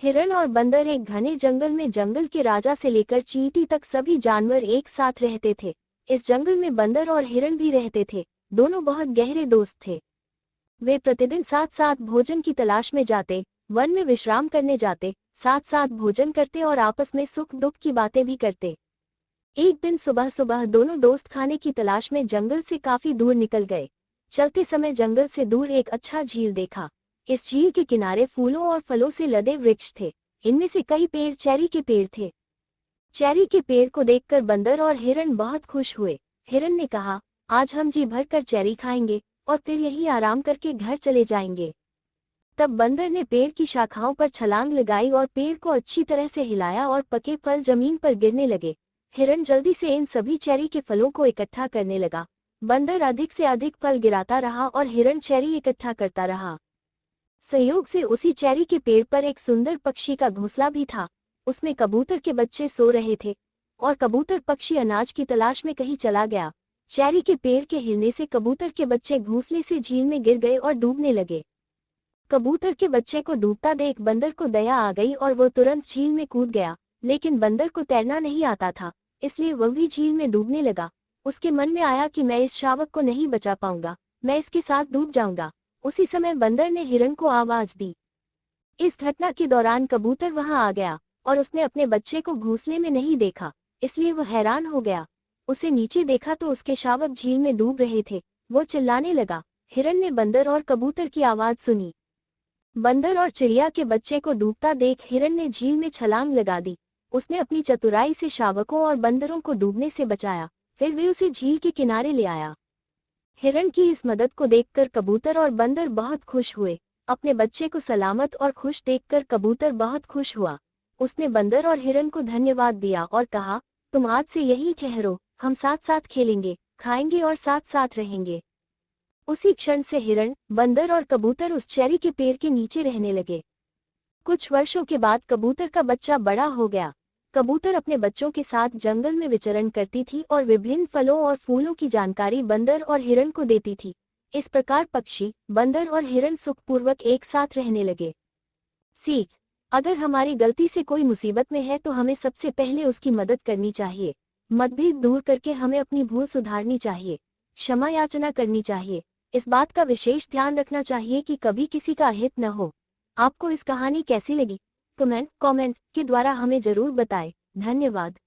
हिरण और बंदर एक घने जंगल में जंगल के राजा से लेकर चींटी तक सभी जानवर एक साथ रहते थे। इस जंगल में बंदर और हिरण भी रहते थे। दोनों बहुत गहरे दोस्त थे। वे प्रतिदिन साथ साथ भोजन की तलाश में जाते, वन में विश्राम करने जाते, साथ साथ भोजन करते और आपस में सुख दुख की बातें भी करते। एक दिन सुबह सुबह दोनों दोस्त खाने की तलाश में जंगल से काफी दूर निकल गए। चलते समय जंगल से दूर एक अच्छा झील देखा। इस झील के किनारे फूलों और फलों से लदे वृक्ष थे। इनमें से कई पेड़ चेरी के पेड़ थे। चेरी के पेड़ को देखकर बंदर और हिरण बहुत खुश हुए। हिरण ने कहा, आज हम जी भर कर चेरी खाएंगे और फिर यहीं आराम करके घर चले जाएंगे। तब बंदर ने पेड़ की शाखाओं पर छलांग लगाई और पेड़ को अच्छी तरह से हिलाया और पके फल जमीन पर गिरने लगे। हिरण जल्दी से इन सभी चेरी के फलों को इकट्ठा करने लगा। बंदर अधिक से अधिक फल गिराता रहा और हिरण चेरी इकट्ठा करता रहा। संयोग से उसी चेरी के पेड़ पर एक सुंदर पक्षी का घोंसला भी था। उसमें कबूतर के बच्चे सो रहे थे और कबूतर पक्षी अनाज की तलाश में कहीं चला गया। चेरी के पेड़ के हिलने से कबूतर के बच्चे घोंसले से झील में गिर गए और डूबने लगे। कबूतर के बच्चे को डूबता देख बंदर को दया आ गई और वो तुरंत झील में कूद गया। लेकिन बंदर को तैरना नहीं आता था, इसलिए वह भी झील में डूबने लगा। उसके मन में आया कि मैं इस शावक को नहीं बचा पाऊंगा, मैं इसके साथ डूब जाऊंगा। उसी समय बंदर ने हिरण को आवाज दी। इस घटना के दौरान कबूतर वहां आ गया और उसने अपने बच्चे को घोंसले में नहीं देखा, इसलिए वह हैरान हो गया। उसे नीचे देखा तो उसके शावक झील में डूब रहे थे। वो चिल्लाने लगा। हिरण ने बंदर और कबूतर की आवाज सुनी। बंदर और चिड़िया के बच्चे को डूबता देख हिरण ने झील में छलांग लगा दी। उसने अपनी चतुराई से शावकों और बंदरों को डूबने से बचाया। फिर वे उसे झील के किनारे ले आया। हिरण की इस मदद को देखकर कबूतर और बंदर बहुत खुश हुए। अपने बच्चे को सलामत और खुश देखकर कबूतर बहुत खुश हुआ। उसने बंदर और हिरण को धन्यवाद दिया और कहा, तुम आज से यहीं ठहरो, हम साथ साथ खेलेंगे, खाएंगे और साथ साथ रहेंगे। उसी क्षण से हिरण, बंदर और कबूतर उस चेरी के पेड़ के नीचे रहने लगे। कुछ वर्षों के बाद कबूतर का बच्चा बड़ा हो गया। कबूतर अपने बच्चों के साथ जंगल में विचरण करती थी और विभिन्न फलों और फूलों की जानकारी बंदर और हिरण को देती थी। इस प्रकार पक्षी, बंदर और हिरण सुखपूर्वक एक साथ रहने लगे। सीख: अगर हमारी गलती से कोई मुसीबत में है तो हमें सबसे पहले उसकी मदद करनी चाहिए। मतभेद दूर करके हमें अपनी भूल सुधारनी चाहिए। क्षमा याचना करनी चाहिए। इस बात का विशेष ध्यान रखना चाहिए कि कभी किसी का अहित न हो। आपको इस कहानी कैसी लगी? कमेंट के द्वारा हमें जरूर बताएं। धन्यवाद।